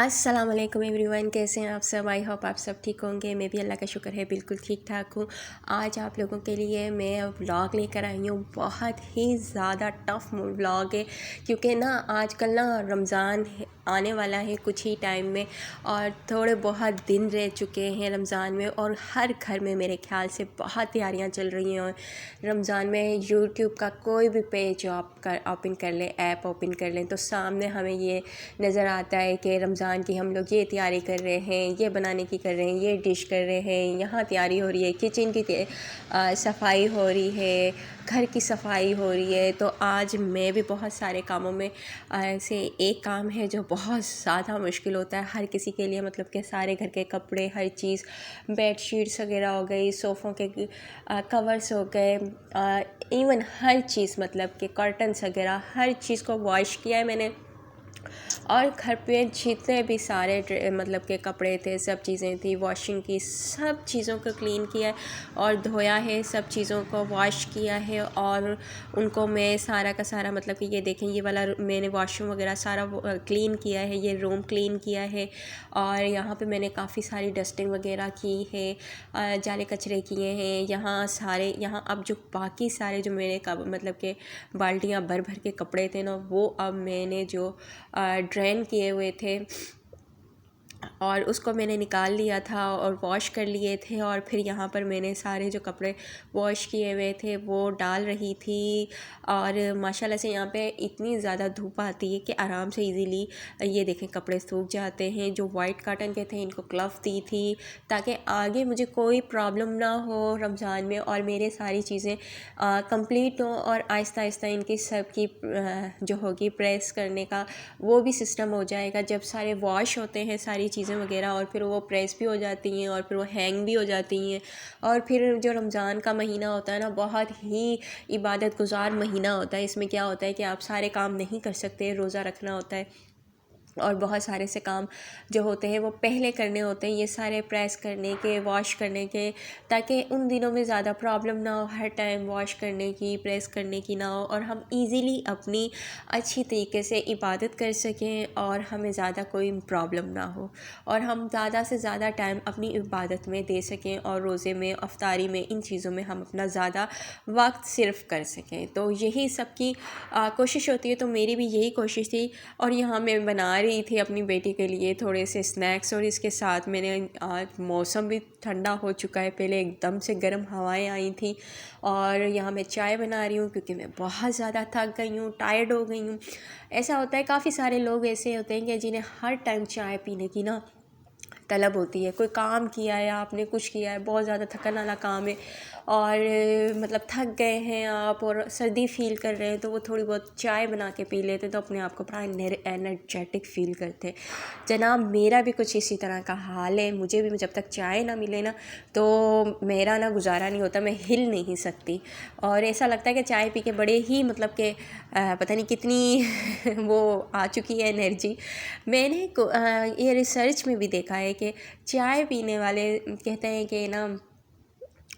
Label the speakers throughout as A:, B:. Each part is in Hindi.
A: अस्सलाम वालेकुम एवरीवन, कैसे हैं आप सब। आई होप आप सब ठीक होंगे। मैं भी अल्लाह का शुक्र है बिल्कुल ठीक ठाक हूँ। आज आप लोगों के लिए मैं व्लॉग लेकर आई हूँ। बहुत ही ज़्यादा टफ़ व्लॉग है क्योंकि ना आजकल ना रमज़ान आने वाला है कुछ ही टाइम में और थोड़े बहुत दिन रह चुके हैं रमज़ान में, और हर घर में मेरे ख्याल से बहुत तैयारियाँ चल रही हैं। और रमज़ान में यूट्यूब का कोई भी पेज ओपन कर लें, ऐप ओपन कर लें, तो सामने हमें ये नज़र आता है कि रमज़ान की हम लोग ये तैयारी कर रहे हैं, ये बनाने की कर रहे हैं, ये डिश कर रहे हैं, यहाँ तैयारी हो रही है, किचन की सफाई हो रही है, घर की सफाई हो रही है। तो आज मैं भी बहुत सारे कामों में ऐसे एक काम है जो बहुत ज़्यादा मुश्किल होता है हर किसी के लिए, मतलब कि सारे घर के कपड़े, हर चीज़, बेडशीट्स वगैरह हो गई, सोफ़ों के कवर्स हो गए, इवन हर चीज़, मतलब कि कर्टन्स वगैरह हर चीज़ को वॉश किया है मैंने। और घर पे जितने भी सारे मतलब के कपड़े थे, सब चीज़ें थी, वॉशिंग की, सब चीज़ों को क्लीन किया है और धोया है, सब चीज़ों को वॉश किया है। और उनको मैं सारा का सारा, मतलब कि ये देखें, ये वाला मैंने वॉशरूम वगैरह सारा क्लीन किया है, ये रूम क्लीन किया है। और यहाँ पे मैंने काफ़ी सारी डस्टिंग वगैरह की है, जाले कचरे किए हैं यहाँ सारे। यहाँ अब जो बाकी सारे जो मेरे मतलब के बाल्टियाँ भर भर के कपड़े थे ना, वो अब मैंने जो ड्रेन किए हुए थे और उसको मैंने निकाल लिया था और वॉश कर लिए थे। और फिर यहाँ पर मैंने सारे जो कपड़े वॉश किए हुए थे वो डाल रही थी। और माशाल्लाह से यहाँ पे इतनी ज़्यादा धूप आती है कि आराम से इजीली ये देखें कपड़े सूख जाते हैं। जो वाइट कॉटन के थे इनको ग्लव दी थी ताकि आगे मुझे कोई प्रॉब्लम ना हो रमज़ान में, और मेरे सारी चीज़ें कंप्लीट हो। और आहिस्ता आहिस्ता इनकी सब की जो होगी प्रेस करने का वो भी सिस्टम हो जाएगा जब सारे वॉश होते हैं सारी चीज़ें वगैरह, और फिर वो प्रेस भी हो जाती हैं और फिर वो हैंग भी हो जाती हैं। और फिर जो रमज़ान का महीना होता है ना, बहुत ही इबादत गुजार महीना होता है। इसमें क्या होता है कि आप सारे काम नहीं कर सकते, रोज़ा रखना होता है और बहुत सारे से काम जो होते हैं वो पहले करने होते हैं, ये सारे प्रेस करने के, वॉश करने के, ताकि उन दिनों में ज़्यादा प्रॉब्लम ना हो, हर टाइम वॉश करने की, प्रेस करने की ना हो, और हम इजीली अपनी अच्छी तरीके से इबादत कर सकें और हमें ज़्यादा कोई प्रॉब्लम ना हो, और हम ज़्यादा से ज़्यादा टाइम अपनी इबादत में दे सकें और रोज़े में, अफ्तारी में, इन चीज़ों में हम अपना ज़्यादा वक्त सिर्फ कर सकें। तो यही सबकी कोशिश होती है, तो मेरी भी यही कोशिश थी। और यहाँ मैं बना रही थी अपनी बेटी के लिए थोड़े से स्नैक्स, और इसके साथ मैंने आज मौसम भी ठंडा हो चुका है, पहले एकदम से गर्म हवाएं आई थी। और यहाँ मैं चाय बना रही हूँ क्योंकि मैं बहुत ज़्यादा थक गई हूँ, टायर्ड हो गई हूँ। ऐसा होता है, काफ़ी सारे लोग ऐसे होते हैं कि जिन्हें हर टाइम चाय पीने की ना तलब होती है। कोई काम किया है, आपने कुछ किया है, बहुत ज़्यादा थकन वाला काम है और मतलब थक गए हैं आप और सर्दी फ़ील कर रहे हैं, तो वो थोड़ी बहुत चाय बना के पी लेते तो अपने आप को बड़ा एनर्जेटिक फ़ील करते। जनाब मेरा भी कुछ इसी तरह का हाल है। मुझे भी जब तक चाय ना मिले ना तो मेरा ना गुजारा नहीं होता, मैं हिल नहीं सकती। और ऐसा लगता है कि चाय पी के बड़े ही मतलब कि पता नहीं कितनी वो आ चुकी है एनर्जी। मैंने ये रिसर्च में भी देखा है कि चाय पीने वाले कहते हैं कि ना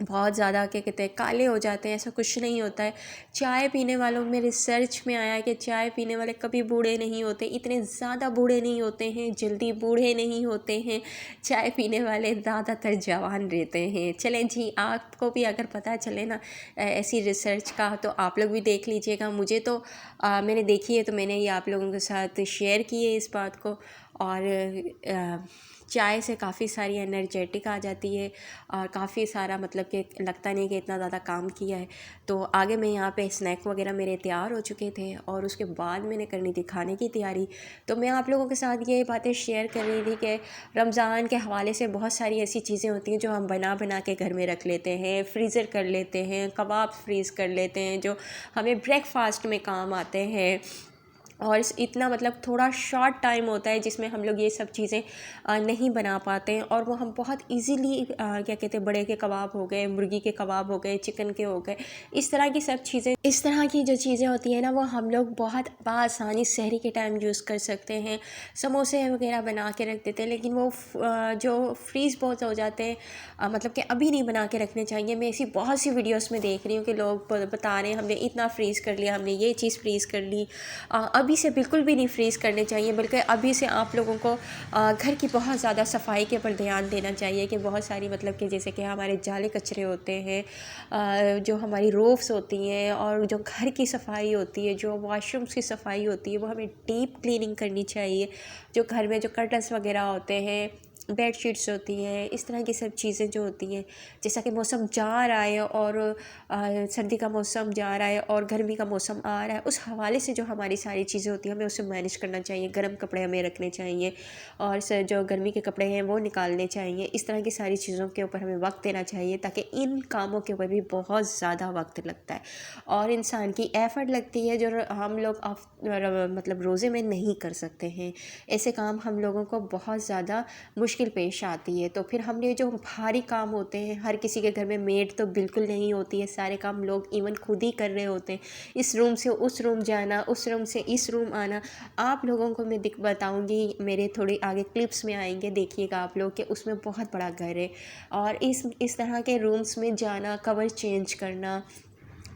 A: बहुत ज़्यादा क्या कहते हैं काले हो जाते हैं। ऐसा कुछ नहीं होता है। चाय पीने वालों में रिसर्च में आया है कि चाय पीने वाले कभी बूढ़े नहीं होते, इतने ज़्यादा बूढ़े नहीं होते हैं, जल्दी बूढ़े नहीं होते हैं। चाय पीने वाले ज़्यादातर जवान रहते हैं। चलें जी, आपको भी अगर पता चले ना ऐसी रिसर्च का तो आप लोग भी देख लीजिएगा। मुझे तो मैंने देखी है तो मैंने ये आप लोगों के साथ शेयर की है इस बात को। और चाय से काफ़ी सारी एनर्जेटिक आ जाती है और काफ़ी सारा मतलब कि लगता नहीं कि इतना ज़्यादा काम किया है। तो आगे मैं यहाँ पे स्नैक वगैरह मेरे तैयार हो चुके थे और उसके बाद मैंने करनी थी खाने की तैयारी। तो मैं आप लोगों के साथ ये बातें शेयर कर रही थी कि रमज़ान के हवाले से बहुत सारी ऐसी चीज़ें होती हैं जो हम बना बना के घर में रख लेते हैं, फ्रीज़र कर लेते हैं, कबाब फ्रीज़ कर लेते हैं जो हमें ब्रेकफास्ट में काम आते हैं। और इतना मतलब थोड़ा शॉर्ट टाइम होता है जिसमें हम लोग ये सब चीज़ें नहीं बना पाते हैं, और वो हम बहुत इजीली क्या कहते हैं, बड़े के कबाब हो गए, मुर्गी के कबाब हो गए, चिकन के हो गए, इस तरह की सब चीज़ें, इस तरह की जो चीज़ें होती हैं ना वो हम लोग बहुत आसानी सहरी के टाइम यूज़ कर सकते हैं। समोसे वगैरह बना के रख देते हैं, लेकिन वो जो फ्रीज़ बहुत हो जाते हैं, मतलब कि अभी नहीं बना के रखने चाहिए। मैं ऐसी बहुत सी वीडियोज़ में देख रही हूँ कि लोग बता रहे हैं हमने इतना फ्रीज़ कर लिया, हमने ये चीज़ फ्रीज़ कर ली, अभी अभी से बिल्कुल भी नहीं फ्रीज़ करने चाहिए, बल्कि अभी से आप लोगों को घर की बहुत ज़्यादा सफाई के ऊपर ध्यान देना चाहिए कि बहुत सारी मतलब कि जैसे कि हमारे जाले कचरे होते हैं, जो हमारी रोफ्स होती हैं और जो घर की सफाई होती है, जो वॉशरूम्स की सफाई होती है, वो हमें डीप क्लीनिंग करनी चाहिए। जो घर में जो कर्टन्स वगैरह होते हैं, बेडशीट्स होती हैं, इस तरह की सब चीज़ें जो होती हैं, जैसा कि मौसम जा रहा है और सर्दी का मौसम जा रहा है और गर्मी का मौसम आ रहा है, उस हवाले से जो हमारी सारी चीज़ें होती हैं हमें उसे मैनेज करना चाहिए। गर्म कपड़े हमें रखने चाहिए और जो गर्मी के कपड़े हैं वो निकालने चाहिए। इस तरह की सारी चीज़ों के ऊपर हमें वक्त देना चाहिए, ताकि इन कामों के ऊपर भी बहुत ज़्यादा वक्त लगता है और इंसान की एफ़र्ट लगती है, जो हम लोग मतलब रोज़े में नहीं कर सकते हैं। ऐसे काम हम लोगों को बहुत ज़्यादा मुश्किल पेश आती है। तो फिर हमने जो भारी काम होते हैं, हर किसी के घर में मेड तो बिल्कुल नहीं होती है, सारे काम लोग इवन खुद ही कर रहे होते हैं। इस रूम से उस रूम जाना, उस रूम से इस रूम आना। आप लोगों को मैं बताऊंगी, मेरे थोड़े आगे क्लिप्स में आएंगे, देखिएगा आप लोग कि उसमें बहुत बड़ा घर है और इस तरह के रूम्स में जाना, कवर चेंज करना,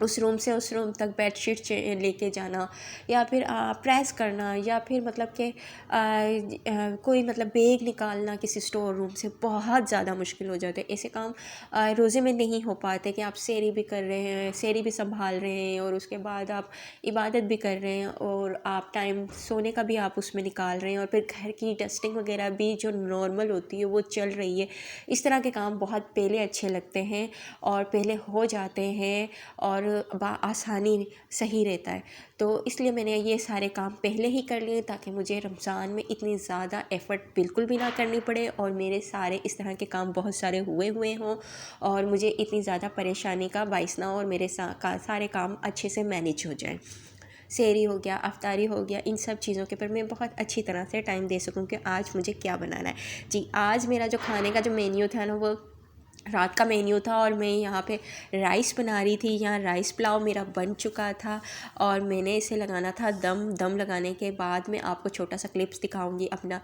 A: उस रूम से उस रूम तक बेडशीट लेके जाना, या फिर प्रेस करना, या फिर मतलब कि कोई मतलब बैग निकालना किसी स्टोर रूम से बहुत ज़्यादा मुश्किल हो जाते हैं। ऐसे काम रोज़े में नहीं हो पाते कि आप सेरी भी कर रहे हैं, सेरी भी संभाल रहे हैं और उसके बाद आप इबादत भी कर रहे हैं और आप टाइम सोने का भी आप उसमें निकाल रहे हैं और फिर घर की डस्टिंग वगैरह भी जो नॉर्मल होती है वो चल रही है। इस तरह के काम बहुत पहले अच्छे लगते हैं और पहले हो जाते हैं और आसानी सही रहता है। तो इसलिए मैंने ये सारे काम पहले ही कर लिए, ताकि मुझे रमज़ान में इतनी ज़्यादा एफ़र्ट बिल्कुल भी ना करनी पड़े और मेरे सारे इस तरह के काम बहुत सारे हुए हों और मुझे इतनी ज़्यादा परेशानी का बाइस ना हो और मेरे सारे काम अच्छे से मैनेज हो जाएं। सेहरी हो गया, अफ्तारी हो गया, इन सब चीज़ों के ऊपर मैं बहुत अच्छी तरह से टाइम दे सकूं कि आज मुझे क्या बनाना है। जी, आज मेरा जो खाने का जो मेन्यू था ना, वो रात का मेन्यू था और मैं यहाँ पे राइस बना रही थी। यहाँ राइस पुलाव मेरा बन चुका था और मैंने इसे लगाना था दम लगाने के बाद मैं आपको छोटा सा क्लिप्स दिखाऊंगी अपना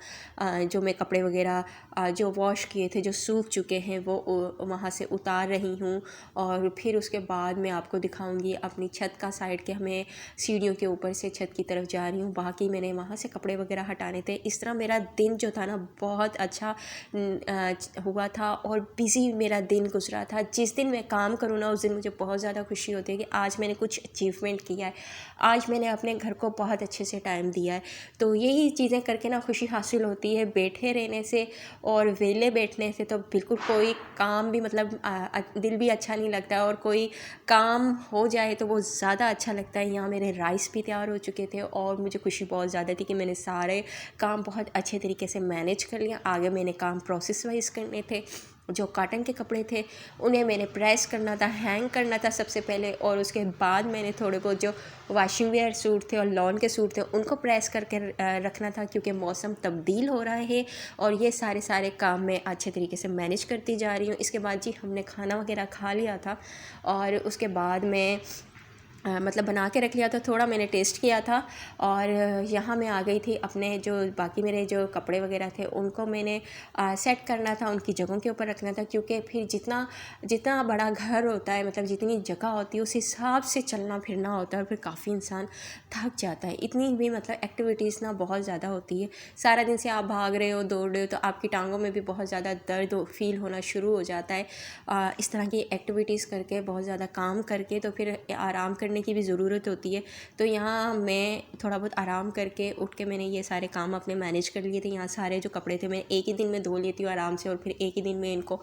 A: जो मैं कपड़े वगैरह जो वॉश किए थे, जो सूख चुके हैं, वो वहाँ से उतार रही हूँ और फिर उसके बाद मैं आपको दिखाऊंगी अपनी छत का साइड के हमें सीढ़ियों के ऊपर से छत की तरफ जा रही हूँ। बाकी मैंने वहाँ से कपड़े वगैरह हटाने थे। इस तरह मेरा दिन जो था ना बहुत अच्छा हुआ था और बिज़ी मेरा दिन गुजरा था। जिस दिन मैं काम करूँ ना, उस दिन मुझे बहुत ज़्यादा खुशी होती है कि आज मैंने कुछ अचीवमेंट किया है, आज मैंने अपने घर को बहुत अच्छे से टाइम दिया है। तो यही चीज़ें करके ना खुशी हासिल होती है। बैठे रहने से और वेले बैठने से तो बिल्कुल कोई काम भी मतलब दिल भी अच्छा नहीं लगता और कोई काम हो जाए तो वो ज़्यादा अच्छा लगता है। यहाँ मेरे राइस भी तैयार हो चुके थे और मुझे खुशी बहुत ज़्यादा थी कि मैंने सारे काम बहुत अच्छे तरीके से मैनेज कर लिया। आगे मैंने काम प्रोसेस वाइज करने थे। जो कॉटन के कपड़े थे उन्हें मैंने प्रेस करना था, हैंग करना था सबसे पहले, और उसके बाद मैंने थोड़े बहुत जो वाशिंग वेयर सूट थे और लॉन के सूट थे उनको प्रेस करके रखना था, क्योंकि मौसम तब्दील हो रहा है और ये सारे काम मैं अच्छे तरीके से मैनेज करती जा रही हूँ। इसके बाद जी हमने खाना वगैरह खा लिया था और उसके बाद मैं मतलब बना के रख लिया था, थोड़ा मैंने टेस्ट किया था और यहाँ मैं आ गई थी अपने जो बाकी मेरे जो कपड़े वगैरह थे उनको मैंने सेट करना था, उनकी जगहों के ऊपर रखना था, क्योंकि फिर जितना बड़ा घर होता है, मतलब जितनी जगह होती है उस हिसाब से चलना फिरना होता है और फिर काफ़ी इंसान थक जाता है। इतनी भी मतलब एक्टिविटीज़ ना बहुत ज़्यादा होती है, सारा दिन से आप भाग रहे हो, दौड़ रहे हो, तो आपकी टांगों में भी बहुत ज़्यादा दर्द फील होना शुरू हो जाता है। इस तरह की एक्टिविटीज़ करके, बहुत ज़्यादा काम करके तो फिर आराम करने की भी ज़रूरत होती है। तो यहाँ मैं थोड़ा बहुत आराम करके उठ के मैंने ये सारे काम अपने मैनेज कर लिए थे। यहाँ सारे जो कपड़े थे मैं एक ही दिन में धो लेती हूँ आराम से और फिर एक ही दिन में इनको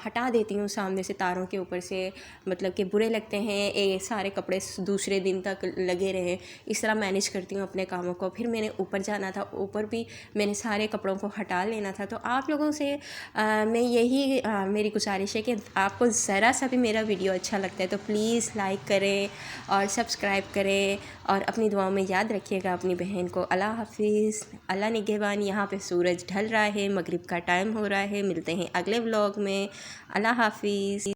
A: हटा देती हूँ सामने से, तारों के ऊपर से, मतलब कि बुरे लगते हैं ये सारे कपड़े दूसरे दिन तक लगे रहे। इस तरह मैनेज करती हूँ अपने कामों को। फिर मैंने ऊपर जाना था, ऊपर भी मैंने सारे कपड़ों को हटा लेना था। तो आप लोगों से मैं यही मेरी गुजारिश है कि आपको ज़रा सा भी मेरा वीडियो अच्छा लगता है तो प्लीज़ लाइक करें और सब्सक्राइब करें और अपनी दुआओं में याद रखिएगा अपनी बहन को। अल्लाह हाफिज़, अल्लाह निगहबान। यहाँ पे सूरज ढल रहा है, मगरिब का टाइम हो रहा है। मिलते हैं अगले व्लॉग में। अल्लाह हाफिज़।